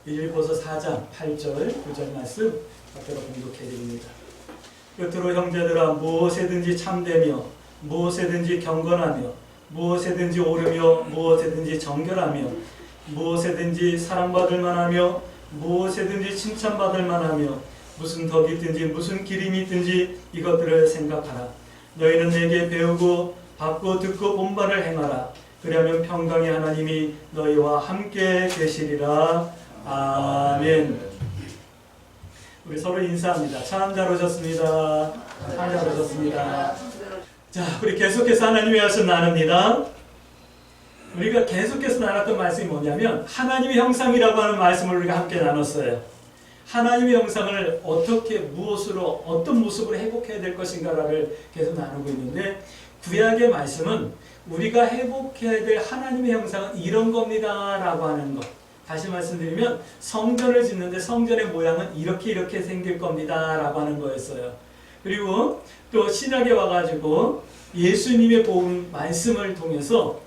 빌립보서 4장 8절 9절 말씀 앞으로 공독해 드립니다. 끝으로 형제들아 무엇에든지 참되며 무엇에든지 경건하며 무엇에든지 옳으며 무엇에든지 정결하며 무엇에든지 사랑받을 만하며 무엇에든지 칭찬받을 만하며 무슨 덕이 있든지 무슨 기림이 있든지 이것들을 생각하라. 너희는 내게 배우고 받고 듣고 본 바를 행하라. 그리하면 평강의 하나님이 너희와 함께 계시리라. 아멘. 우리 서로 인사합니다. 참 잘 오셨습니다. 참 잘 오셨습니다. 자, 우리 계속해서 하나님의 말씀 나눕니다. 우리가 계속해서 나눴던 말씀이 뭐냐면 하나님의 형상이라고 하는 말씀을 우리가 함께 나눴어요. 하나님의 형상을 어떻게 무엇으로 어떤 모습으로 회복해야 될 것인가를 계속 나누고 있는데 구약의 말씀은 우리가 회복해야 될 하나님의 형상은 이런 겁니다 라고 하는 것. 다시 말씀드리면 성전을 짓는데 성전의 모양은 이렇게 생길 겁니다 라고 하는 거였어요. 그리고 또 신약에 와가지고 예수님의 복음 말씀을 통해서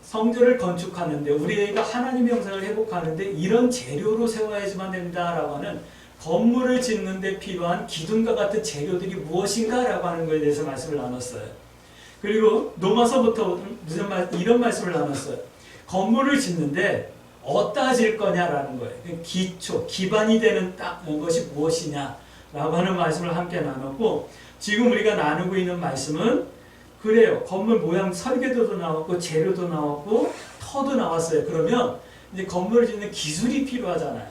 성전을 건축하는데 우리가 하나님의 형상을 회복하는데 이런 재료로 세워야지만 된다라고 하는 건물을 짓는데 필요한 기둥과 같은 재료들이 무엇인가 라고 하는 것에 대해서 말씀을 나눴어요. 그리고 로마서부터 이런 말씀을 나눴어요. 건물을 짓는데 어디다 질 거냐라는 거예요. 기초, 기반이 되는 것이 무엇이냐라고 하는 말씀을 함께 나눴고 지금 우리가 나누고 있는 말씀은 그래요. 건물 모양 설계도도 나왔고 재료도 나왔고 터도 나왔어요. 그러면 이제 건물을 짓는 기술이 필요하잖아요.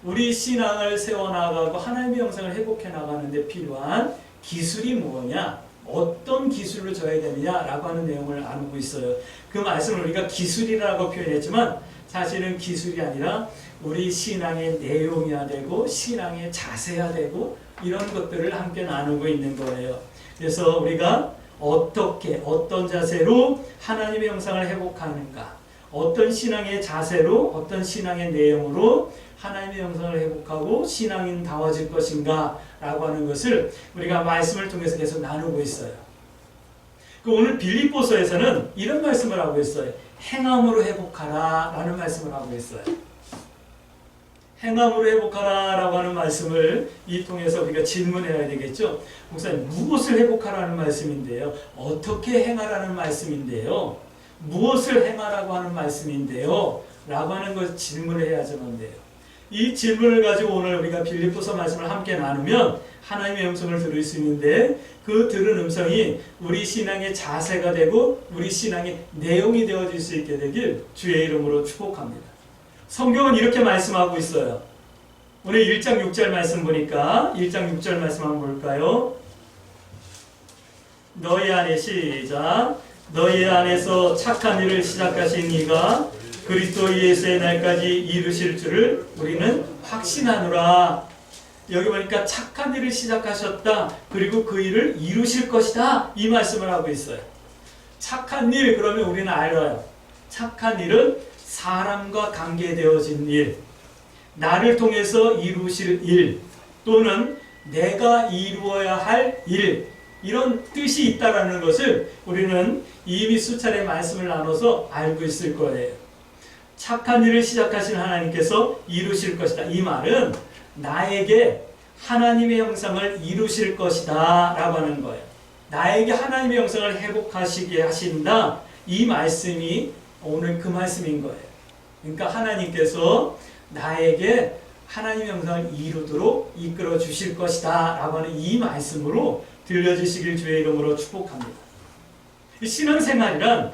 우리 신앙을 세워나가고 하나님의 형상을 회복해 나가는데 필요한 기술이 뭐냐? 어떤 기술을 줘야 되느냐라고 하는 내용을 나누고 있어요. 그 말씀을 우리가 기술이라고 표현했지만 사실은 기술이 아니라 우리 신앙의 내용이어야 되고 신앙의 자세야 되고 이런 것들을 함께 나누고 있는 거예요. 그래서 우리가 어떻게 어떤 자세로 하나님의 형상을 회복하는가, 어떤 신앙의 자세로 어떤 신앙의 내용으로 하나님의 형상을 회복하고 신앙인다워질 것인가 라고 하는 것을 우리가 말씀을 통해서 계속 나누고 있어요. 오늘 빌립보서에서는 이런 말씀을 하고 있어요. 행함으로 회복하라 라는 말씀을 하고 있어요. 행함으로 회복하라 라고 하는 말씀을 이 통해서 우리가 질문해야 되겠죠. 목사님 무엇을 회복하라는 말씀인데요, 어떻게 행하라는 말씀인데요, 무엇을 행하라고 하는 말씀인데요 라고 하는 것을 질문을 해야지만 돼요. 이 질문을 가지고 오늘 우리가 빌립보서 말씀을 함께 나누면 하나님의 음성을 들을 수 있는데 그 들은 음성이 우리 신앙의 자세가 되고 우리 신앙의 내용이 되어질 수 있게 되길 주의 이름으로 축복합니다. 성경은 이렇게 말씀하고 있어요. 오늘 1장 6절 말씀 보니까 1장 6절 말씀 한번 볼까요? 너희 안에 시작. 너희 안에서 착한 일을 시작하신 이가 그리스도 예수의 날까지 이루실 줄을 우리는 확신하노라. 여기 보니까 착한 일을 시작하셨다. 그리고 그 일을 이루실 것이다. 이 말씀을 하고 있어요. 착한 일 그러면 우리는 알아요. 착한 일은 사람과 관계되어진 일, 나를 통해서 이루실 일, 또는 내가 이루어야 할 일, 이런 뜻이 있다라는 것을 우리는 이미 수차례 말씀을 나눠서 알고 있을 거예요. 착한 일을 시작하신 하나님께서 이루실 것이다. 이 말은 나에게 하나님의 형상을 이루실 것이다 라고 하는 거예요. 나에게 하나님의 형상을 회복하시게 하신다. 이 말씀이 오늘 그 말씀인 거예요. 그러니까 하나님께서 나에게 하나님의 형상을 이루도록 이끌어 주실 것이다 라고 하는 이 말씀으로 들려주시길 주의 이름으로 축복합니다. 신앙생활이란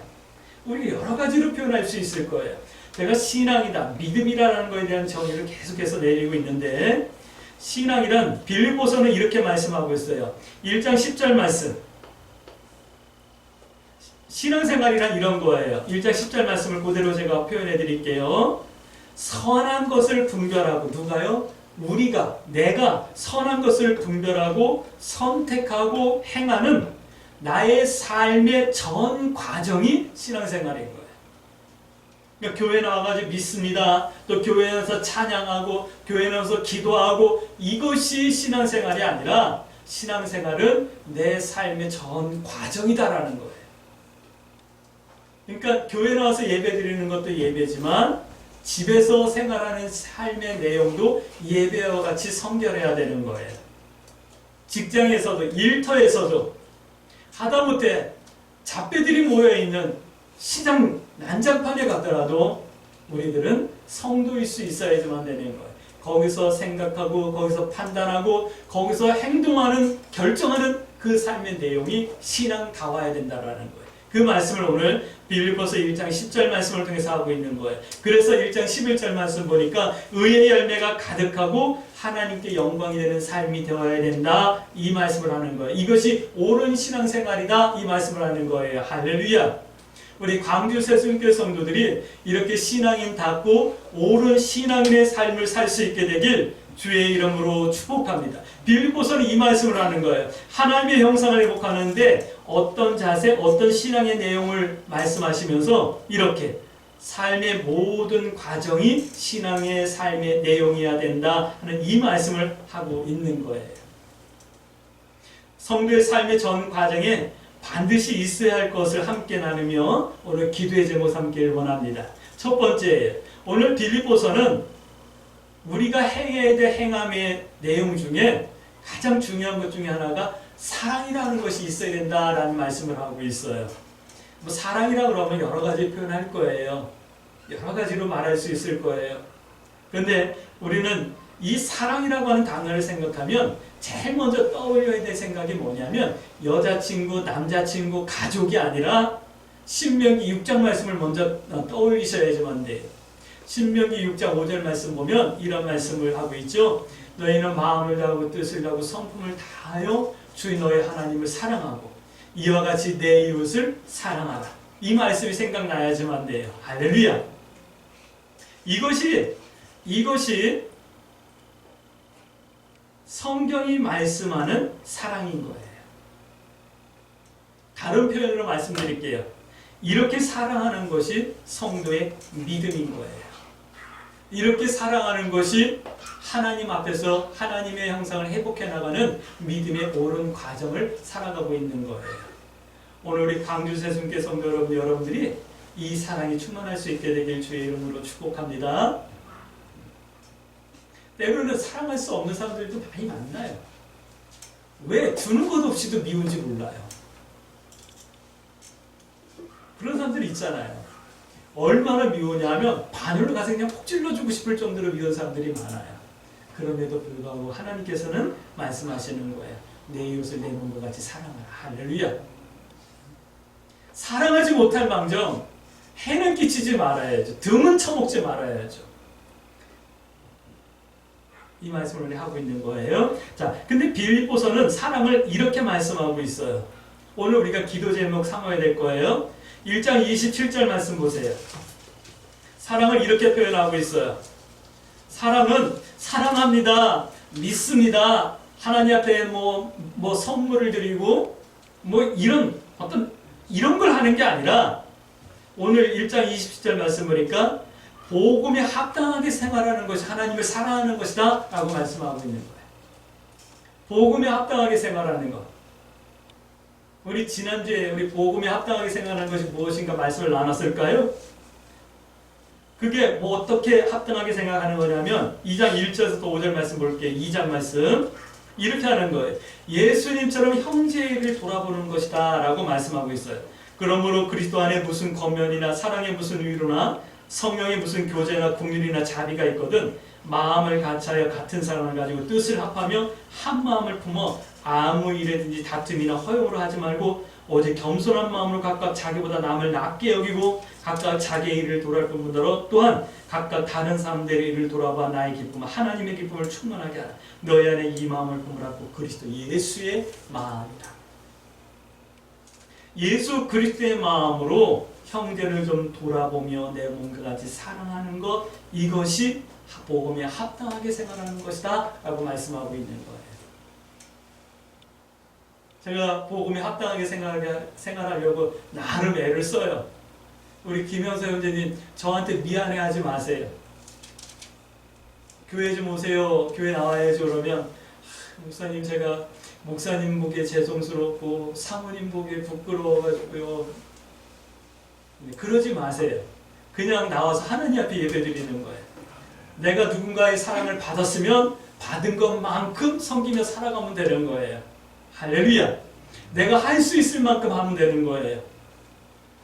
우리 여러 가지로 표현할 수 있을 거예요. 제가 신앙이다, 믿음이라는 것에 대한 정의를 계속해서 내리고 있는데 신앙이란 빌립보서는 이렇게 말씀하고 있어요. 1장 10절 말씀. 신앙생활이란 이런 거예요. 1장 10절 말씀을 그대로 제가 표현해 드릴게요. 선한 것을 분별하고, 누가요? 우리가, 내가 선한 것을 분별하고 선택하고 행하는 나의 삶의 전 과정이 신앙생활인 거예요. 그러니까 교회 나와가지고 믿습니다. 또 교회에 나와서 찬양하고 교회에 나와서 기도하고 이것이 신앙생활이 아니라 신앙생활은 내 삶의 전 과정이다라는 거예요. 그러니까 교회 나와서 예배 드리는 것도 예배지만 집에서 생활하는 삶의 내용도 예배와 같이 성결해야 되는 거예요. 직장에서도, 일터에서도, 하다못해 잡배들이 모여있는 시장 난장판에 가더라도 우리들은 성도일 수 있어야지만 되는 거예요. 거기서 생각하고, 거기서 판단하고, 거기서 행동하는, 결정하는 그 삶의 내용이 신앙다워야 된다라는 거예요. 그 말씀을 오늘 빌립보서 1장 10절 말씀을 통해서 하고 있는 거예요. 그래서 1장 11절 말씀 보니까 의의 열매가 가득하고 하나님께 영광이 되는 삶이 되어야 된다, 이 말씀을 하는 거예요. 이것이 옳은 신앙생활이다, 이 말씀을 하는 거예요. 할렐루야. 우리 광주 새순교 성도들이 이렇게 신앙인답고 옳은 신앙인의 삶을 살 수 있게 되길 주의 이름으로 축복합니다. 빌립보서는 이 말씀을 하는 거예요. 하나님의 형상을 회복하는데 어떤 자세, 어떤 신앙의 내용을 말씀하시면서 이렇게 삶의 모든 과정이 신앙의 삶의 내용이어야 된다 하는 이 말씀을 하고 있는 거예요. 성도의 삶의 전 과정에 반드시 있어야 할 것을 함께 나누며 오늘 기도의 제목 삼기를 원합니다. 첫 번째, 오늘 빌립보서는 우리가 행해야 될 행함의 내용 중에 가장 중요한 것 중에 하나가 사랑이라는 것이 있어야 된다라는 말씀을 하고 있어요. 뭐 사랑이라고 그러면 여러 가지 표현할 거예요. 여러 가지로 말할 수 있을 거예요. 그런데 우리는 이 사랑이라고 하는 단어를 생각하면 제일 먼저 떠올려야 될 생각이 뭐냐면 여자친구, 남자친구, 가족이 아니라 신명기 6장 말씀을 먼저 떠올리셔야지만 돼요. 신명기 6장 5절 말씀 보면 이런 말씀을 하고 있죠. 너희는 마음을 다하고 뜻을 다하고 성품을 다하여 주의 너의 하나님을 사랑하고 이와 같이 내 이웃을 사랑하라. 이 말씀이 생각나야지만 돼요. 할렐루야. 이것이 성경이 말씀하는 사랑인 거예요. 다른 표현으로 말씀드릴게요. 이렇게 사랑하는 것이 성도의 믿음인 거예요. 이렇게 사랑하는 것이 하나님 앞에서 하나님의 형상을 회복해 나가는 믿음의 옳은 과정을 살아가고 있는 거예요. 오늘 우리 광주 새순교 성도 여러분들이 이 사랑이 충만할 수 있게 되길 주의 이름으로 축복합니다. 때로는 사랑할 수 없는 사람들도 많이 만나요. 왜? 주는 것 없이도 미운지 몰라요. 그런 사람들이 있잖아요. 얼마나 미우냐 하면 바늘로 가서 그냥 폭 찔러주고 싶을 정도로 미운 사람들이 많아요. 그럼에도 불구하고 하나님께서는 말씀하시는 거예요. 내 이웃을 내 몸과 같이 사랑하라. 할렐루야. 사랑하지 못할 망정 해는 끼치지 말아야죠. 등은 쳐먹지 말아야죠. 이 말씀을 하고 있는 거예요. 자, 근데 빌립보서는 사랑을 이렇게 말씀하고 있어요. 오늘 우리가 기도 제목 삼아야 될 거예요. 1장 27절 말씀 보세요. 사랑을 이렇게 표현하고 있어요. 사랑은 사랑합니다. 믿습니다. 하나님 앞에 뭐 선물을 드리고 이런 걸 하는 게 아니라 오늘 1장 27절 말씀 보니까 복음에 합당하게 생활하는 것이 하나님을 사랑하는 것이다 라고 말씀하고 있는 거예요. 복음에 합당하게 생활하는 것. 우리 지난주에 우리 복음에 합당하게 생활하는 것이 무엇인가 말씀을 나눴을까요? 그게 뭐 어떻게 합당하게 생각하는 거냐면 2장 1절에서 또 5절 말씀 볼게요. 2장 말씀 이렇게 하는 거예요. 예수님처럼 형제를 돌아보는 것이다 라고 말씀하고 있어요. 그러므로 그리스도 안에 무슨 권면이나 사랑의 무슨 위로나 성령의 무슨 교제나 국률이나 자비가 있거든 마음을 같이하여 같은 사랑을 가지고 뜻을 합하며 한 마음을 품어 아무 일에든지 다툼이나 허용으로 하지 말고 오직 겸손한 마음으로 각각 자기보다 남을 낮게 여기고 각각 자기의 일을 돌아볼 뿐더러 또한 각각 다른 사람들의 일을 돌아봐 나의 기쁨 하나님의 기쁨을 충만하게 하라. 너희 안에 이 마음을 품으라고 그리스도 예수의 마음이다. 예수 그리스도의 마음으로 형제를 좀 돌아보며 내 몸과 같이 사랑하는 것 이것이 복음에 합당하게 생활하는 것이다 라고 말씀하고 있는 거예요. 제가 복음에 합당하게 생활하려고 나름 애를 써요. 우리 김영서 형제님 저한테 미안해하지 마세요. 교회 좀 오세요. 교회 나와야죠. 그러면 목사님 제가 목사님 보기에 죄송스럽고 사모님 보기에 부끄러워가지고요. 그러지 마세요. 그냥 나와서 하나님 앞에 예배드리는 거예요. 내가 누군가의 사랑을 받았으면 받은 것만큼 섬기며 살아가면 되는 거예요. 할렐루야. 내가 할 수 있을 만큼 하면 되는 거예요.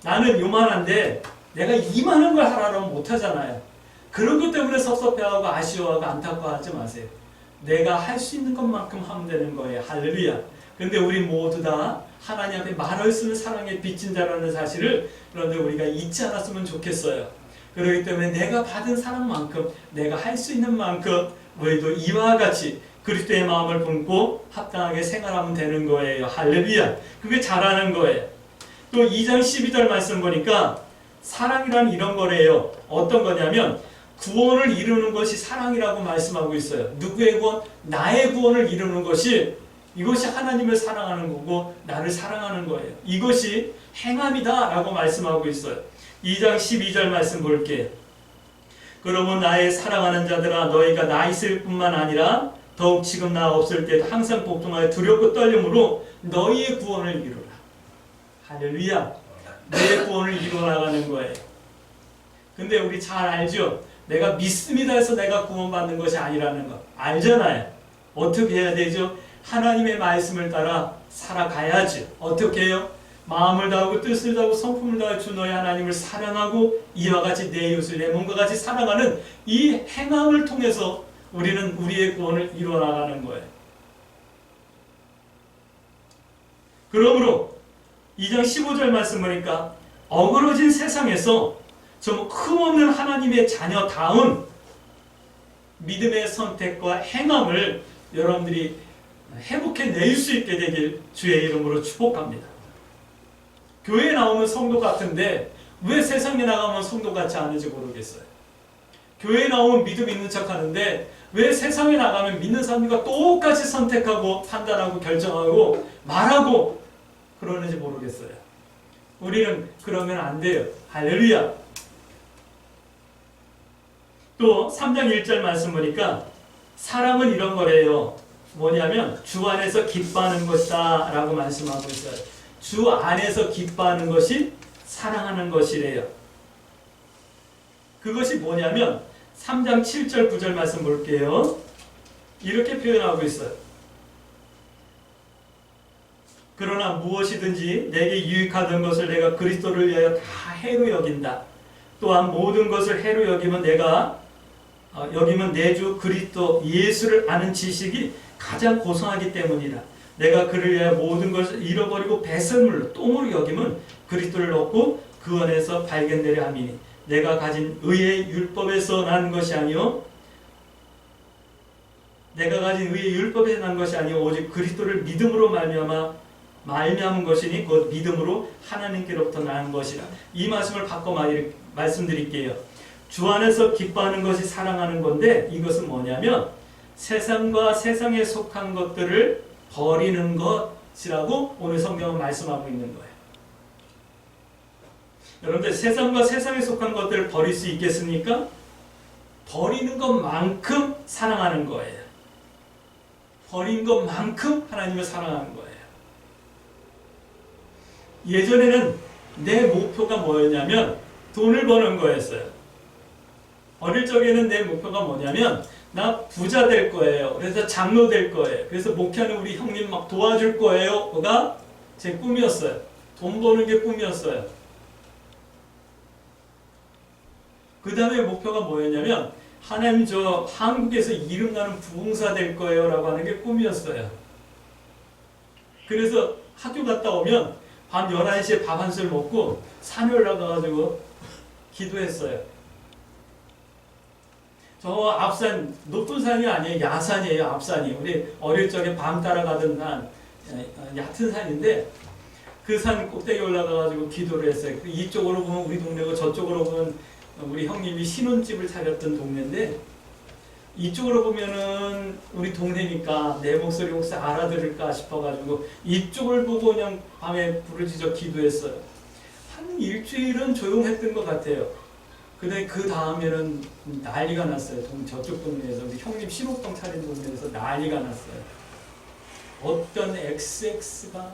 나는 요만한데 내가 이만한 걸 하라면 못하잖아요. 그런 것 때문에 섭섭해하고 아쉬워하고 안타까워하지 마세요. 내가 할 수 있는 것만큼 하면 되는 거예요. 할렐루야. 그런데 우리 모두 다 하나님 앞에 말할 수 있는 사랑의 빚진 자라는 사실을 그런데 우리가 잊지 않았으면 좋겠어요. 그렇기 때문에 내가 받은 사랑만큼 내가 할 수 있는 만큼 우리도 이와 같이 그리스도의 마음을 품고 합당하게 생활하면 되는 거예요. 할렐루야. 그게 잘하는 거예요. 또 2장 12절 말씀 보니까 사랑이란 이런 거래요. 어떤 거냐면 구원을 이루는 것이 사랑이라고 말씀하고 있어요. 누구의 구원? 나의 구원을 이루는 것이 이것이 하나님을 사랑하는 거고 나를 사랑하는 거예요. 이것이 행함이다 라고 말씀하고 있어요. 2장 12절 말씀 볼게요. 그러면 나의 사랑하는 자들아 너희가 나 있을 뿐만 아니라 더욱 지금 나 없을 때도 항상 복종하여 두렵고 떨림으로 너희의 구원을 이루라. 할렐루야. 너의 구원을 이루어나가는 거예요. 근데 우리 잘 알죠? 내가 믿습니다 해서 내가 구원받는 것이 아니라는 거 알잖아요. 어떻게 해야 되죠? 하나님의 말씀을 따라 살아가야지. 어떻게 해요? 마음을 다하고 뜻을 다하고 성품을 다하여 주 너의 하나님을 사랑하고 이와 같이 내 이웃을 내 몸과 같이 사랑하는 이 행함을 통해서 우리는 우리의 구원을 이루어나가는 거예요. 그러므로 2장 15절 말씀 보니까 어그러진 세상에서 좀 흠없는 하나님의 자녀다운 믿음의 선택과 행함을 여러분들이 회복해낼 수 있게 되길 주의 이름으로 축복합니다. 교회에 나오면 성도 같은데 왜 세상에 나가면 성도 같지 않은지 모르겠어요. 교회에 나오면 믿음 있는 척 하는데 왜 세상에 나가면 믿는 사람들과 똑같이 선택하고 판단하고 결정하고 말하고 그러는지 모르겠어요. 우리는 그러면 안 돼요. 할렐루야. 또 3장 1절 말씀 보니까 사랑은 이런 거래요. 뭐냐면 주 안에서 기뻐하는 것이다 라고 말씀하고 있어요. 주 안에서 기뻐하는 것이 사랑하는 것이래요. 그것이 뭐냐면 3장 7절 9절 말씀 볼게요. 이렇게 표현하고 있어요. 그러나 무엇이든지 내게 유익하던 것을 내가 그리스도를 위하여 다 해로 여긴다. 또한 모든 것을 해로 여기면 내 주 그리스도 예수를 아는 지식이 가장 고상하기 때문이라. 내가 그를 위하여 모든 것을 잃어버리고 배설물로 똥으로 여기면 그리스도를 얻고 그 안에서 발견되려 함이니 내가 가진 의의 율법에서 난 것이 아니요 오직 그리스도를 믿음으로 말미암은 것이니 곧 믿음으로 하나님께로부터 난 것이라. 이 말씀을 바꿔 말씀드릴게요. 주 안에서 기뻐하는 것이 사랑하는 건데 이것은 뭐냐면 세상과 세상에 속한 것들을 버리는 것이라고 오늘 성경은 말씀하고 있는 거예요. 여러분들 세상과 세상에 속한 것들을 버릴 수 있겠습니까? 버리는 것만큼 사랑하는 거예요. 버린 것만큼 하나님을 사랑하는 거예요. 예전에는 내 목표가 뭐였냐면 돈을 버는 거였어요. 어릴 적에는 내 목표가 뭐냐면 나 부자 될 거예요. 그래서 장로 될 거예요. 그래서 목회하는 우리 형님 막 도와줄 거예요.가 제 꿈이었어요. 돈 버는 게 꿈이었어요. 그 다음에 목표가 뭐였냐면 하나님 저 한국에서 이름나는 부흥사 될 거예요 라고 하는 게 꿈이었어요. 그래서 학교 갔다 오면 밤 11시에 밥 한 술 먹고 산에 올라가가지고 기도했어요. 저 앞산, 높은 산이 아니에요. 야산이에요. 앞산이. 우리 어릴 적에 밤 따라가던 산, 얕은 산인데 그 산 꼭대기 올라가가지고 기도를 했어요. 이쪽으로 보면 우리 동네고 저쪽으로 보면 우리 형님이 신혼집을 차렸던 동네인데 이쪽으로 보면은 우리 동네니까 내 목소리 혹시 알아들을까 싶어가지고 이쪽을 보고 그냥 밤에 부르짖어 기도했어요. 한 일주일은 조용했던 것 같아요. 근데 그 다음에는 난리가 났어요. 저쪽 동네에서 우리 형님 신호병 차린 동네에서 난리가 났어요. 어떤 XX가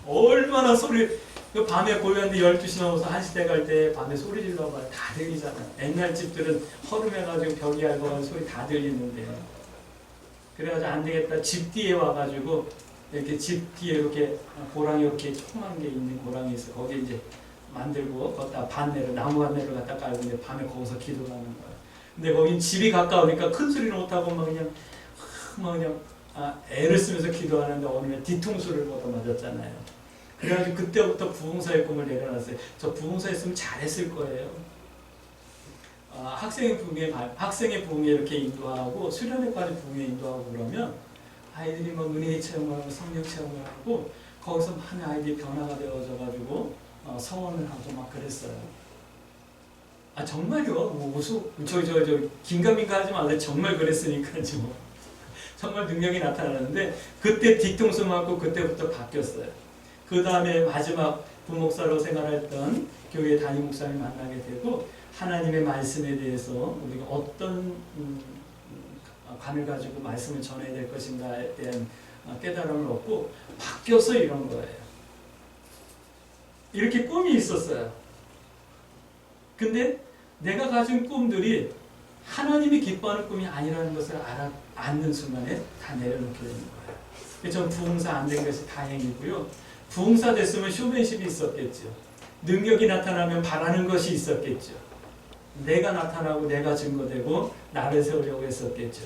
얼마나 소리 그 밤에 고요한데 12시 넘어서 1시 돼 갈 때 밤에 소리 질러봐요. 다 들리잖아요. 옛날 집들은 허름해가지고 벽이 얇아가지고 소리 다 들리는데. 그래가지고 안 되겠다. 집 뒤에 와가지고 이렇게 집 뒤에 이렇게 고랑이 이렇게 조그만 게 있는 고랑이 있어. 거기 이제 만들고 거기다 반내를 나무 반내를 갖다 깔고 이제 밤에 거기서 기도를 하는 거예요. 근데 거긴 집이 가까우니까 큰 소리는 못하고 막 그냥 애를 쓰면서 기도하는데 어느 날 뒤통수를 얻어맞았잖아요. 그래가지고 그때부터 부흥사의 꿈을 내려놨어요. 저 부흥사 했으면 잘했을 거예요. 학생의 부흥에 이렇게 인도하고 수련회까지 부흥에 인도하고 그러면 아이들이 막 은혜의 체험을 하고 성령 체험을 하고 거기서 많은 아이들이 변화가 되어져가지고 서원을 하고 막 그랬어요. 정말요? 뭐 저 긴가민가 하지 말래. 정말 그랬으니까지 뭐. 정말 능력이 나타나는데 그때 뒤통수 맞고 그때부터 바뀌었어요. 그 다음에 마지막 부목사로 생활했던 교회 담임 목사님 만나게 되고 하나님의 말씀에 대해서 우리가 어떤 관을 가지고 말씀을 전해야 될 것인가에 대한 깨달음을 얻고 바뀌어서 이런 거예요. 이렇게 꿈이 있었어요. 근데 내가 가진 꿈들이 하나님이 기뻐하는 꿈이 아니라는 것을 알는 순간에 다 내려놓게 되는 거예요. 그래서 전 부흥사 안 된 것이 다행이고요. 부흥사 됐으면 쇼맨십이 있었겠죠. 능력이 나타나면 바라는 것이 있었겠죠. 내가 나타나고 내가 증거되고 나를 세우려고 했었겠죠.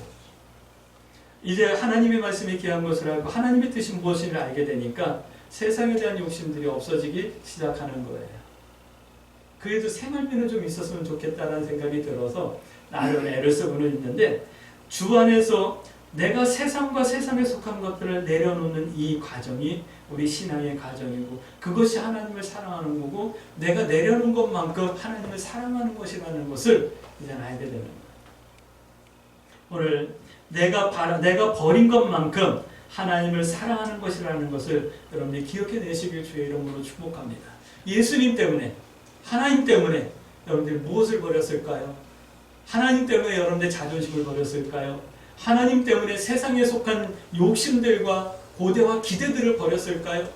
이제 하나님의 말씀이 귀한 것을 알고 하나님의 뜻이 무엇인지 알게 되니까 세상에 대한 욕심들이 없어지기 시작하는 거예요. 그래도 생활비는 좀 있었으면 좋겠다는 생각이 들어서 나름 애를 쓰고는 있는데 주 안에서 내가 세상과 세상에 속한 것들을 내려놓는 이 과정이 우리 신앙의 과정이고 그것이 하나님을 사랑하는 거고 내가 내려놓은 것만큼 하나님을 사랑하는 것이라는 것을 이제 알게 되는 거예요. 오늘 내가 버린 것만큼 하나님을 사랑하는 것이라는 것을 여러분들이 기억해 내시길 주의 이름으로 축복합니다. 예수님 때문에 하나님 때문에 여러분들이 무엇을 버렸을까요? 하나님 때문에 여러분들 자존심을 버렸을까요? 하나님 때문에 세상에 속한 욕심들과 고대와 기대들을 버렸을까요?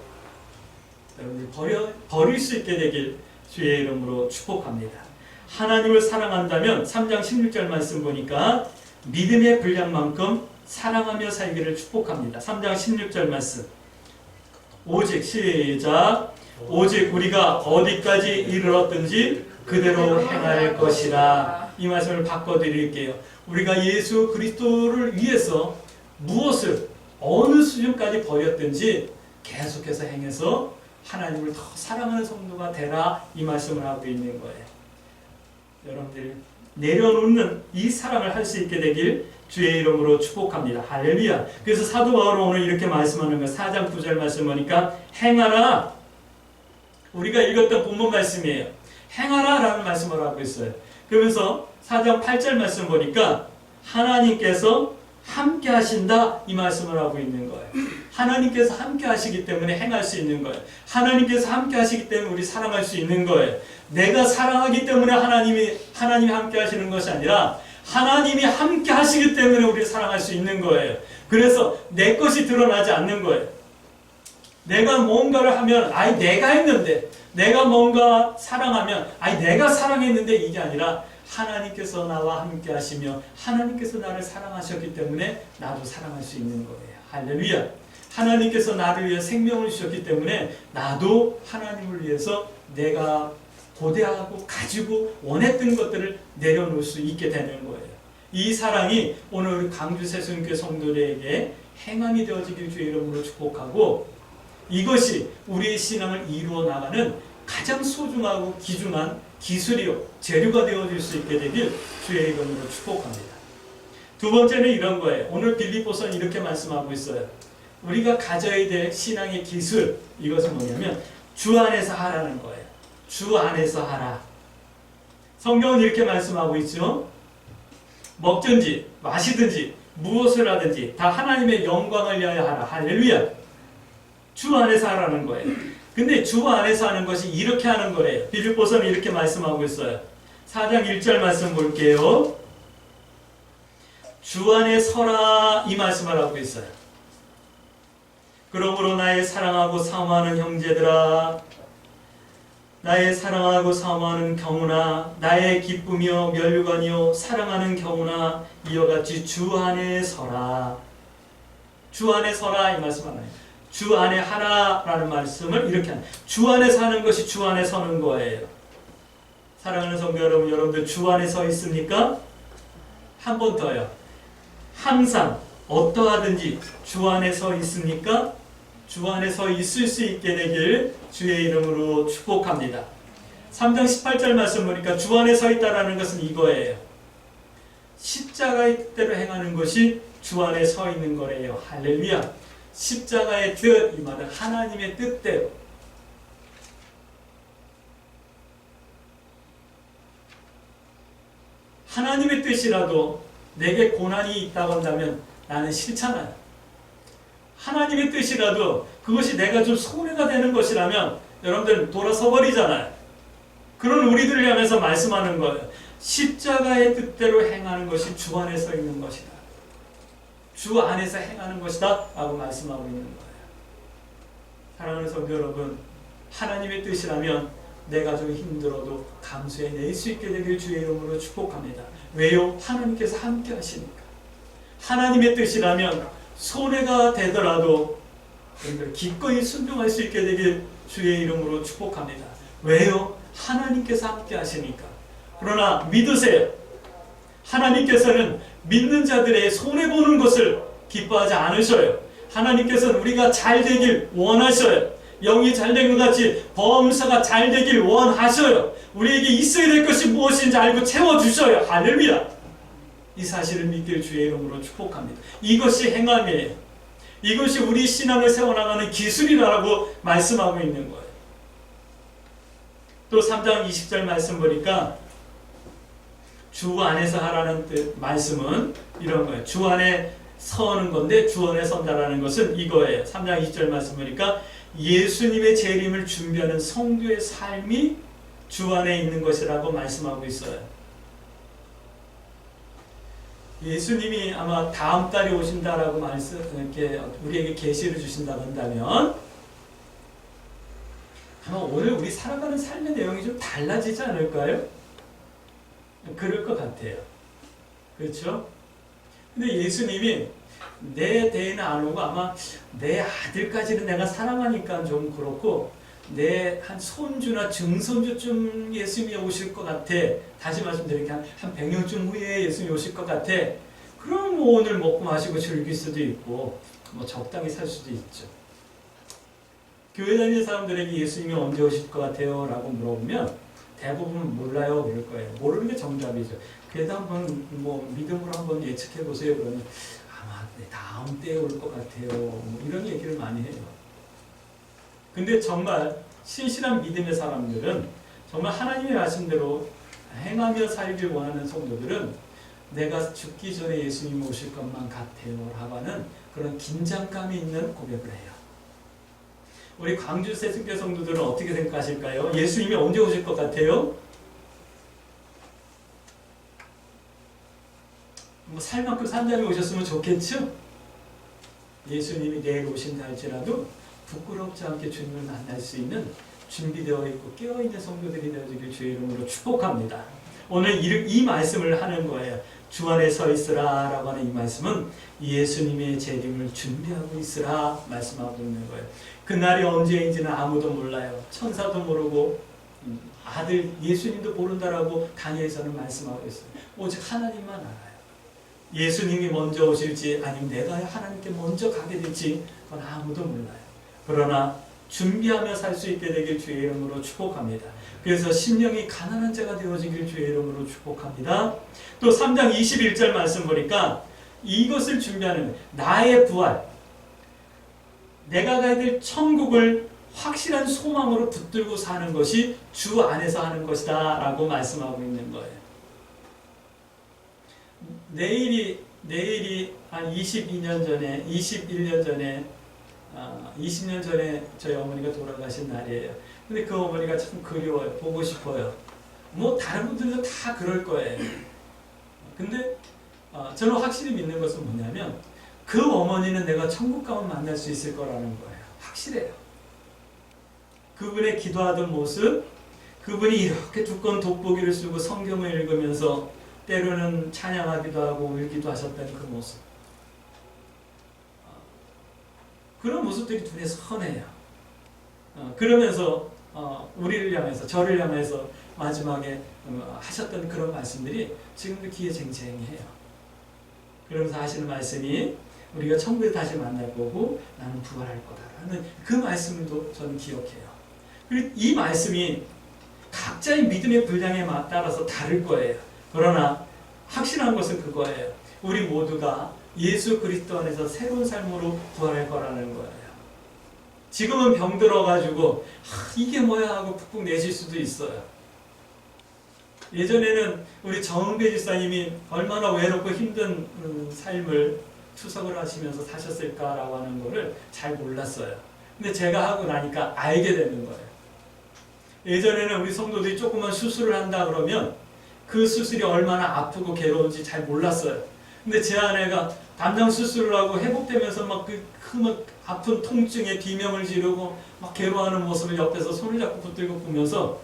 여러분들 버릴 수 있게 되길 주의 이름으로 축복합니다. 하나님을 사랑한다면 3장 16절 말씀 보니까 믿음의 분량만큼 사랑하며 살기를 축복합니다. 3장 16절 말씀 오직 시작 오직 우리가 어디까지 이르렀든지 그대로 행할 것이라. 이 말씀을 바꿔드릴게요. 우리가 예수 그리스도를 위해서 무엇을 어느 수준까지 버렸든지 계속해서 행해서 하나님을 더 사랑하는 성도가 되라 이 말씀을 하고 있는 거예요. 여러분들 내려놓는 이 사랑을 할 수 있게 되길 주의 이름으로 축복합니다. 할렐루야. 그래서 사도 바울은 오늘 이렇게 말씀하는 거예요. 4장 9절 말씀 보니까 행하라. 우리가 읽었던 본문 말씀이에요. 행하라 라는 말씀을 하고 있어요. 그러면서 4장 8절 말씀 보니까 하나님께서 함께 하신다 이 말씀을 하고 있는 거예요. 하나님께서 함께 하시기 때문에 행할 수 있는 거예요. 하나님께서 함께 하시기 때문에 우리 사랑할 수 있는 거예요. 내가 사랑하기 때문에 하나님이 함께 하시는 것이 아니라 하나님이 함께 하시기 때문에 우리 사랑할 수 있는 거예요. 그래서 내 것이 드러나지 않는 거예요. 내가 뭔가를 하면 내가 했는데 내가 뭔가 사랑하면 내가 사랑했는데 이게 아니라 하나님께서 나와 함께 하시며 하나님께서 나를 사랑하셨기 때문에 나도 사랑할 수 있는 거예요. 할렐루야. 하나님께서 나를 위해 생명을 주셨기 때문에 나도 하나님을 위해서 내가 고대하고 가지고 원했던 것들을 내려놓을 수 있게 되는 거예요. 이 사랑이 오늘 우리 강주 새순교회 성도들에게 행함이 되어지길 주의 이름으로 축복하고 이것이 우리의 신앙을 이루어 나가는 가장 소중하고 귀중한 기술이요 재료가 되어질 수 있게 되길 주의 이름으로 축복합니다. 두 번째는 이런 거예요. 오늘 빌립보서는 이렇게 말씀하고 있어요. 우리가 가져야 될 신앙의 기술 이것은 뭐냐면 주 안에서 하라는 거예요. 주 안에서 하라. 성경은 이렇게 말씀하고 있죠. 먹든지 마시든지 무엇을 하든지 다 하나님의 영광을 위하여 하라. 할렐루야. 주 안에서 하라는 거예요. 근데 주 안에서 하는 것이 이렇게 하는 거예요. 빌립보서는 이렇게 말씀하고 있어요. 4장 1절 말씀 볼게요. 주 안에 서라 이 말씀을 하고 있어요. 그러므로 나의 사랑하고 사모하는 형제들아 나의 사랑하고 사모하는 경우나 나의 기쁨이요 면류관이요 사랑하는 경우나 이와 같이 주 안에 서라. 주 안에 서라 이 말씀 하나요. 주 안에 하라라는 말씀을 이렇게 하는. 주 안에 사는 것이 주 안에 서는 거예요. 사랑하는 성도 여러분, 여러분들 주 안에 서 있습니까? 한 번 더요. 항상 어떠하든지 주 안에 서 있습니까? 주 안에 서 있을 수 있게 되길 주의 이름으로 축복합니다. 3장 18절 말씀 보니까 주 안에 서 있다라는 것은 이거예요. 십자가의 뜻대로 행하는 것이 주 안에 서 있는 거래요. 할렐루야. 십자가의 뜻, 이 말은 하나님의 뜻대로. 하나님의 뜻이라도 내게 고난이 있다고 한다면 나는 싫잖아요. 하나님의 뜻이라도 그것이 내가 좀 손해가 되는 것이라면 여러분들 돌아서 버리잖아요. 그런 우리들을 향해서 말씀하는 거예요. 십자가의 뜻대로 행하는 것이 주 안에 서 있는 것이다. 주 안에서 행하는 것이다 라고 말씀하고 있는 거예요. 사랑하는 성도 여러분, 하나님의 뜻이라면 내가 좀 힘들어도 감수해낼 수 있게 되길 주의 이름으로 축복합니다. 왜요? 하나님께서 함께 하시니까. 하나님의 뜻이라면 손해가 되더라도 기꺼이 순종할 수 있게 되길 주의 이름으로 축복합니다. 왜요? 하나님께서 함께 하시니까. 그러나 믿으세요. 하나님께서는 믿는 자들의 손해보는 것을 기뻐하지 않으셔요. 하나님께서는 우리가 잘 되길 원하셔요. 영이 잘 된 것 같이 범사가 잘 되길 원하셔요. 우리에게 있어야 될 것이 무엇인지 알고 채워주셔요. 할렐루야. 이 사실을 믿길 주의 이름으로 축복합니다. 이것이 행함이에요. 이것이 우리 신앙을 세워나가는 기술이라고 말씀하고 있는 거예요. 또 3장 20절 말씀 보니까 주 안에서 하라는 뜻 말씀은 이런 거예요. 주 안에 서는 건데 주 안에 선다라는 것은 이거예요. 3장 20절 말씀 보니까 예수님의 재림을 준비하는 성도의 삶이 주 안에 있는 것이라고 말씀하고 있어요. 예수님이 아마 다음 달에 오신다라고 이렇게 우리에게 계시를 주신다고 한다면 아마 오늘 우리 살아가는 삶의 내용이 좀 달라지지 않을까요? 그럴 것 같아요. 그렇죠? 근데 예수님이 내 대에는 안 오고 아마 내 아들까지는 내가 사랑하니까 좀 그렇고 내 한 손주나 증손주쯤 예수님이 오실 것 같아. 다시 말씀드리니까 한 100년쯤 후에 예수님이 오실 것 같아. 그럼 뭐 오늘 먹고 마시고 즐길 수도 있고 뭐 적당히 살 수도 있죠. 교회 다니는 사람들에게 예수님이 언제 오실 것 같아요? 라고 물어보면 대부분 몰라요 그럴 거예요. 모르는 게 정답이죠. 그래도 한번 뭐 믿음으로 한번 예측해 보세요. 그러면 아마 다음 때에 올 것 같아요. 뭐 이런 얘기를 많이 해요. 근데 정말 신실한 믿음의 사람들은 정말 하나님의 말씀대로 행하며 살길 원하는 성도들은 내가 죽기 전에 예수님이 오실 것만 같아요 라고 하는 그런 긴장감이 있는 고백을 해요. 우리 광주 새순교 성도들은 어떻게 생각하실까요? 예수님이 언제 오실 것 같아요? 뭐 살 만큼 산다면 오셨으면 좋겠죠? 예수님이 내일 오신다 할지라도 부끄럽지 않게 주님을 만날 수 있는 준비되어 있고 깨어있는 성도들이 되어지길 주의 이름으로 축복합니다. 오늘 이 말씀을 하는 거예요. 주 안에 서 있으라 라고 하는 이 말씀은 예수님의 재림을 준비하고 있으라 말씀하고 있는 거예요. 그날이 언제인지는 아무도 몰라요. 천사도 모르고 아들 예수님도 모른다라고 다니엘서는 말씀하고 있어요. 오직 하나님만 알아요. 예수님이 먼저 오실지 아니면 내가 하나님께 먼저 가게 될지 그건 아무도 몰라요. 그러나 준비하며 살 수 있게 되길 주의 이름으로 축복합니다. 그래서 심령이 가난한 자가 되어지길 주의 이름으로 축복합니다. 또 3장 21절 말씀 보니까 이것을 준비하는 나의 부활, 내가 가야 될 천국을 확실한 소망으로 붙들고 사는 것이 주 안에서 하는 것이다 라고 말씀하고 있는 거예요. 내일이 한 22년 전에 21년 전에 20년 전에 저희 어머니가 돌아가신 날이에요. 근데 그 어머니가 참 그리워요. 보고 싶어요. 뭐 다른 분들도 다 그럴 거예요. 근데 저는 확실히 믿는 것은 뭐냐면 그 어머니는 내가 천국 가면 만날 수 있을 거라는 거예요. 확실해요. 그분의 기도하던 모습, 그분이 이렇게 두꺼운 돋보기를 쓰고 성경을 읽으면서 때로는 찬양하기도 하고 울기도 하셨던 그 모습. 그런 모습들이 눈에 선해요. 그러면서 우리를 향해서, 저를 향해서 마지막에 하셨던 그런 말씀들이 지금도 귀에 쟁쟁해요. 그러면서 하시는 말씀이 우리가 천국에 다시 만날 거고 나는 부활할 거다라는 그 말씀도 저는 기억해요. 그리고 이 말씀이 각자의 믿음의 분량에 따라서 다를 거예요. 그러나 확실한 것은 그거예요. 우리 모두가 예수 그리스도 안에서 새로운 삶으로 부활할 거라는 거예요. 지금은 병들어가지고 이게 뭐야 하고 푹푹 내실 수도 있어요. 예전에는 우리 정은배 집사님이 얼마나 외롭고 힘든 삶을 투석을 하시면서 사셨을까라고 하는 거를 잘 몰랐어요. 근데 제가 하고 나니까 알게 되는 거예요. 예전에는 우리 성도들이 조그만 수술을 한다 그러면 그 수술이 얼마나 아프고 괴로운지 잘 몰랐어요. 근데 제 아내가 담당 수술을 하고 회복되면서 막 그 아픈 통증에 비명을 지르고 막 괴로워하는 모습을 옆에서 손을 잡고 붙들고 보면서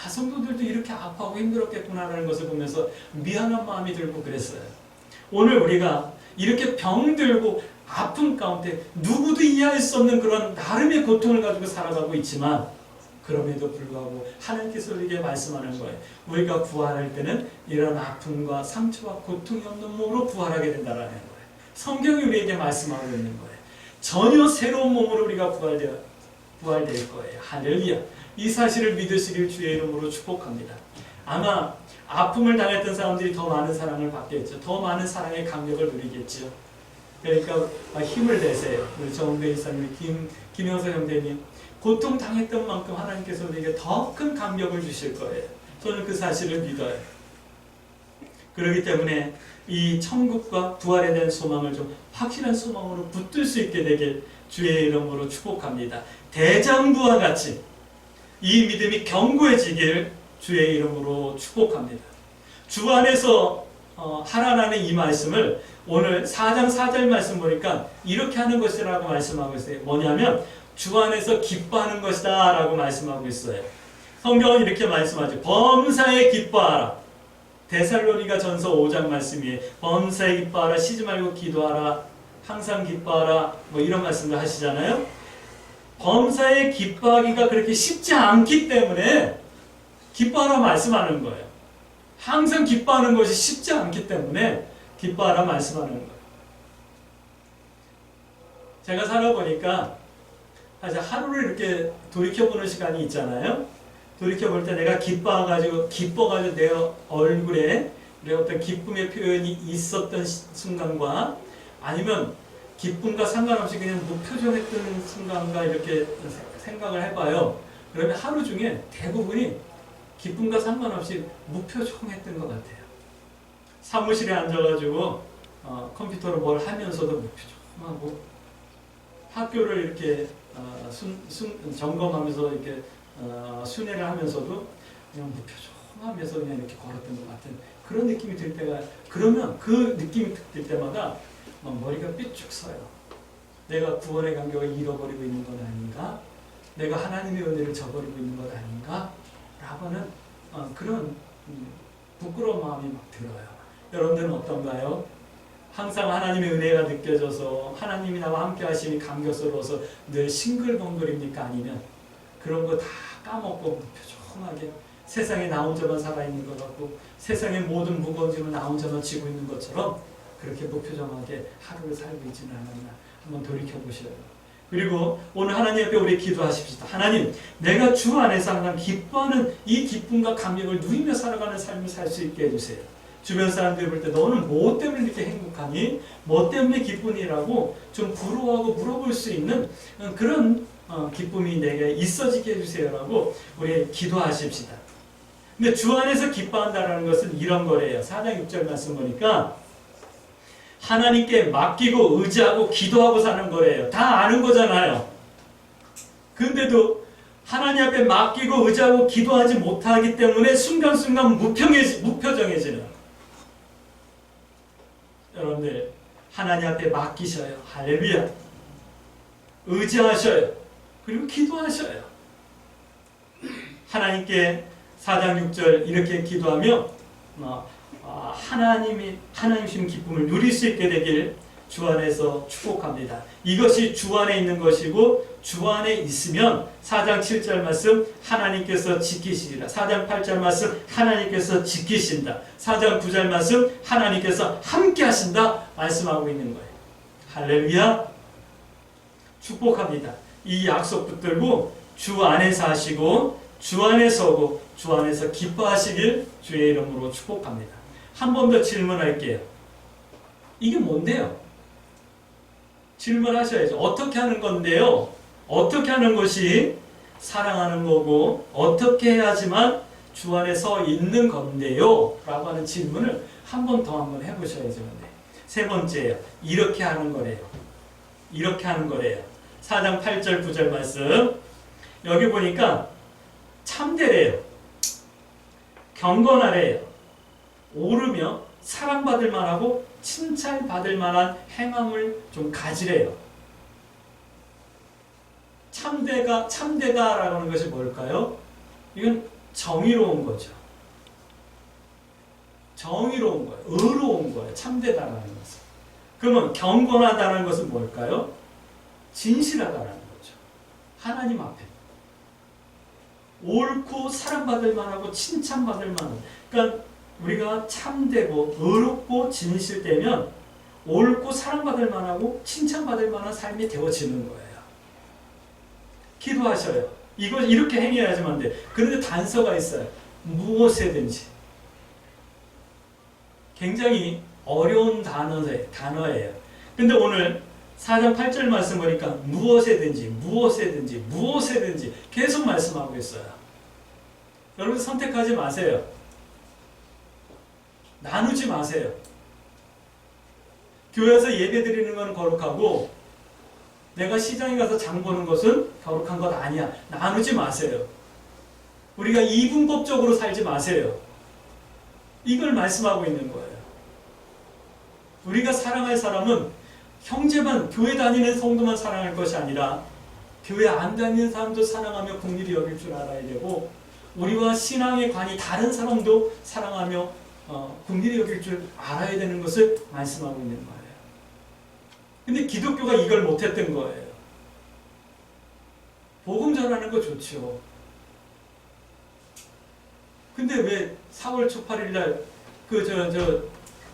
성도들도 이렇게 아파하고 힘들었겠구나라는 것을 보면서 미안한 마음이 들고 그랬어요. 오늘 우리가 이렇게 병들고 아픈 가운데 누구도 이해할 수 없는 그런 나름의 고통을 가지고 살아가고 있지만 그럼에도 불구하고 하나님께서 우리에게 말씀하는 거예요. 우리가 부활할 때는 이런 아픔과 상처와 고통이 없는 몸으로 부활하게 된다는 거예요. 성경이 우리에게 말씀하고 있는 거예요. 전혀 새로운 몸으로 우리가 부활될 거예요. 할렐루야. 이 사실을 믿으시길 주의 이름으로 축복합니다. 아마 아픔을 당했던 사람들이 더 많은 사랑을 받겠죠. 더 많은 사랑의 감격을 누리겠죠. 그러니까 힘을 내세요. 우리 정은배 이사님, 김영서 형제님, 고통 당했던 만큼 하나님께서 우리에게 더 큰 감격을 주실 거예요. 저는 그 사실을 믿어요. 그렇기 때문에 이 천국과 부활에 대한 소망을 좀 확실한 소망으로 붙들 수 있게 되길 주의 이름으로 축복합니다. 대장부와 같이 이 믿음이 견고해지길 주의 이름으로 축복합니다. 주 안에서 하라는 이 말씀을 오늘 4장 4절 말씀 보니까 이렇게 하는 것이라고 말씀하고 있어요. 뭐냐면 주 안에서 기뻐하는 것이다 라고 말씀하고 있어요. 성경은 이렇게 말씀하죠. 범사에 기뻐하라. 데살로니가 전서 5장 말씀이에요. 범사에 기뻐하라. 쉬지 말고 기도하라. 항상 기뻐하라. 뭐 이런 말씀을 하시잖아요. 범사에 기뻐하기가 그렇게 쉽지 않기 때문에 기뻐하라 말씀하는 거예요. 항상 기뻐하는 것이 쉽지 않기 때문에 기뻐하라 말씀하는 거예요. 제가 살아보니까 사실 하루를 이렇게 돌이켜보는 시간이 있잖아요. 돌이켜볼 때 내가 기뻐가지고 내 얼굴에 어떤 기쁨의 표현이 있었던 순간과 아니면 기쁨과 상관없이 그냥 무표정했던 순간과 이렇게 생각을 해봐요. 그러면 하루 중에 대부분이 기쁨과 상관없이 무표정했던 것 같아요. 사무실에 앉아가지고 컴퓨터로 뭘 하면서도 무표정하고 학교를 이렇게 점검하면서 이렇게 순회를 하면서도 그냥 무표정하면서 그냥 이렇게 걸었던 것 같은 그런 느낌이 들 때가 그러면 그 느낌이 들 때마다 머리가 삐쭉 서요. 내가 구원의 간격을 잃어버리고 있는 것 아닌가? 내가 하나님의 은혜를 저버리고 있는 것 아닌가? 라고 하는 그런 부끄러운 마음이 막 들어요. 여러분들은 어떤가요? 항상 하나님의 은혜가 느껴져서 하나님이 나와 함께 하시니 감격스러워서 늘 싱글벙글입니까? 아니면 그런 거 다 까먹고 무표정하게 세상에 나 혼자만 살아있는 것 같고 세상의 모든 무거운 짐을 나 혼자만 지고 있는 것처럼 그렇게 무표정하게 하루를 살고 있지는 않았나 한번 돌이켜보셔요. 그리고 오늘 하나님 앞에 우리 기도하십시다. 하나님, 내가 주 안에서 항상 기뻐하는 이 기쁨과 감격을 누리며 살아가는 삶을 살 수 있게 해주세요. 주변 사람들이 볼 때 너는 뭐 때문에 이렇게 행복하니? 뭐 때문에 기쁘니라고 좀 부러워하고 물어볼 수 있는 그런 기쁨이 내게 있어지게 해주세요라고 우리 기도하십시다. 근데 주 안에서 기뻐한다는 것은 이런 거래요. 4장 6절 말씀 보니까 하나님께 맡기고 의지하고 기도하고 사는 거래요. 다 아는 거잖아요. 근데도 하나님 앞에 맡기고 의지하고 기도하지 못하기 때문에 순간순간 무표정해지는 여러분들 하나님 앞에 맡기셔요. 할렐루야. 의지하셔요. 그리고 기도하셔요. 하나님께 4장 6절 이렇게 기도하며 하나님 주신 기쁨을 누릴 수 있게 되길 주 안에서 축복합니다. 이것이 주 안에 있는 것이고 주 안에 있으면 4장 7절 말씀 하나님께서 지키시리라. 4장 8절 말씀 하나님께서 지키신다. 4장 9절 말씀 하나님께서 함께 하신다 말씀하고 있는 거예요. 할렐루야. 축복합니다. 이 약속 붙들고 주 안에서 하시고 주 안에 서고 주 안에서 기뻐하시길 주의 이름으로 축복합니다. 한 번 더 질문할게요. 이게 뭔데요? 질문하셔야죠. 어떻게 하는 건데요? 어떻게 하는 것이 사랑하는 거고 어떻게 해야지만 주 안에 서 있는 건데요? 라고 하는 질문을 한 번 더 한번 해보셔야죠. 세 번째예요. 이렇게 하는 거래요. 이렇게 하는 거래요. 4장 8절 9절 말씀 여기 보니까 참되래요. 경건하래요. 오르며 사랑받을 만하고 칭찬받을 만한 행함을 좀 가지래요. 참되다라고 하는 것이 뭘까요? 이건 정의로운 거죠. 정의로운 거예요. 의로운 거예요. 참되다라는 것은. 그러면 경건하다는 것은 뭘까요? 진실하다라는 거죠. 하나님 앞에. 옳고 사랑받을 만하고 칭찬받을 만한. 그러니까 우리가 참되고 의롭고 진실되면 옳고 사랑받을 만하고 칭찬받을 만한 삶이 되어지는 거예요. 기도하셔요. 이거 이렇게 행해야지만 돼. 그런데 단서가 있어요. 무엇이든지. 굉장히 어려운 단어예요. 근데 오늘 4장 8절 말씀 보니까 무엇이든지 계속 말씀하고 있어요. 여러분 선택하지 마세요. 나누지 마세요. 교회에서 예배 드리는 건 거룩하고 내가 시장에 가서 장 보는 것은 거룩한 것 아니야. 나누지 마세요. 우리가 이분법적으로 살지 마세요. 이걸 말씀하고 있는 거예요. 우리가 사랑할 사람은 형제만, 교회 다니는 성도만 사랑할 것이 아니라 교회 안 다니는 사람도 사랑하며 긍휼히 여길 줄 알아야 되고 우리와 신앙의 관이 다른 사람도 사랑하며 긍휼히 여길 줄 알아야 되는 것을 말씀하고 있는 거예요. 근데 기독교가 이걸 못했던 거예요. 복음 전하는 거 좋죠. 근데 왜 4월 초 8일 날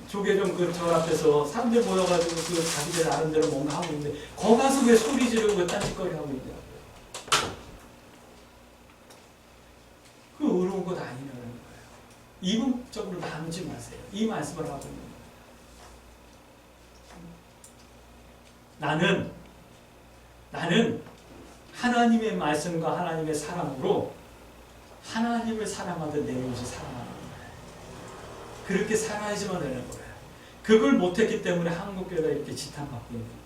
조계종 저 앞에서 사람들 모여가지고 자기들 나름대로 뭔가 하고 있는데 거기 가서 왜 소리 지르고 왜 딴짓거리 하고 있냐고요. 그 의로운 것 아니라는 거예요. 이분적으로 나누지 마세요. 이 말씀을 하고 있는 거예요. 나는 하나님의 말씀과 하나님의 사랑으로 하나님을 사랑하듯 내 이웃을 사랑하는 거예요. 그렇게 살아야지만 되는 거예요. 그걸 못했기 때문에 한국교회가 이렇게 지탄받고 있는 거예요.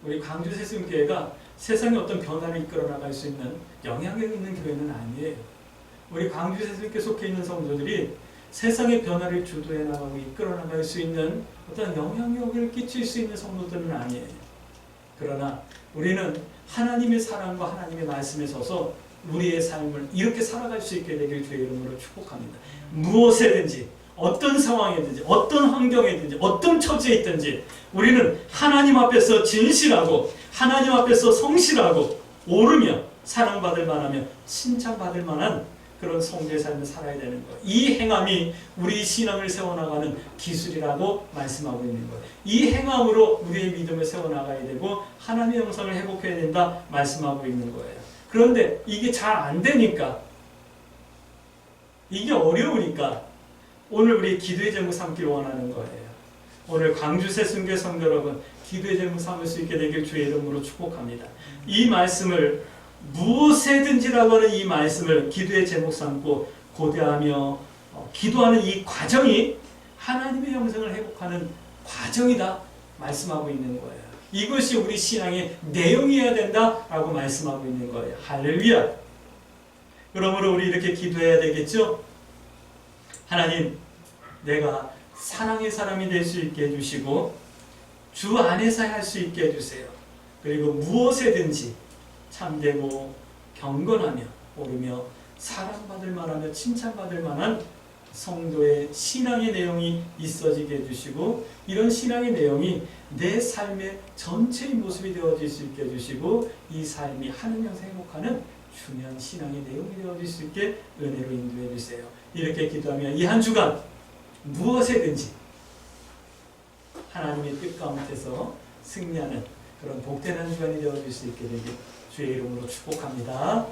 우리 광주 세승교회가 세상에 어떤 변화를 이끌어 나갈 수 있는 영향력 있는 교회는 아니에요. 우리 광주 세승교회 속해 있는 성도들이 세상의 변화를 주도해 나가고 이끌어 나갈 수 있는 어떤 영향력을 끼칠 수 있는 성도들은 아니에요. 그러나 우리는 하나님의 사랑과 하나님의 말씀에 서서 우리의 삶을 이렇게 살아갈 수 있게 되길 주의 이름으로 축복합니다. 무엇이든지 어떤 상황이든지 어떤 환경이든지 어떤 처지에 있든지 우리는 하나님 앞에서 진실하고 하나님 앞에서 성실하고 오르며 사랑받을 만하며 칭찬받을 만한 그런 성도의 삶을 살아야 되는 거예요. 이 행함이 우리 신앙을 세워나가는 기술이라고 말씀하고 있는 거예요. 이 행함으로 우리의 믿음을 세워나가야 되고 하나님의 영성을 회복해야 된다 말씀하고 있는 거예요. 그런데 이게 잘 안 되니까 이게 어려우니까 오늘 우리 기도의 제목 삼기를 원하는 거예요. 오늘 광주 세승교회 성도 여러분 기도의 제목 삼을 수 있게 되길 주의 이름으로 축복합니다. 이 말씀을 무엇이든지라고 하는 이 말씀을 기도의 제목 삼고 고대하며 기도하는 이 과정이 하나님의 영성을 회복하는 과정이다 말씀하고 있는 거예요. 이것이 우리 신앙의 내용이어야 된다라고 말씀하고 있는 거예요. 할렐루야. 그러므로 우리 이렇게 기도해야 되겠죠? 하나님, 내가 사랑의 사람이 될 수 있게 해주시고 주 안에서 할 수 있게 해주세요. 그리고 무엇이든지 참되고 경건하며 오르며 사랑받을 만하며 칭찬받을 만한 성도의 신앙의 내용이 있어지게 해주시고, 이런 신앙의 내용이 내 삶의 전체의 모습이 되어질 수 있게 해주시고, 이 삶이 하는 영생 행복하는 중요한 신앙의 내용이 되어질 수 있게 은혜로 인도해 주세요. 이렇게 기도하며 이 한 주간 무엇에든지 하나님의 뜻 가운데서 승리하는 그런 복된 한 주간이 되어질 수 있게 되길 주의 이름으로 축복합니다.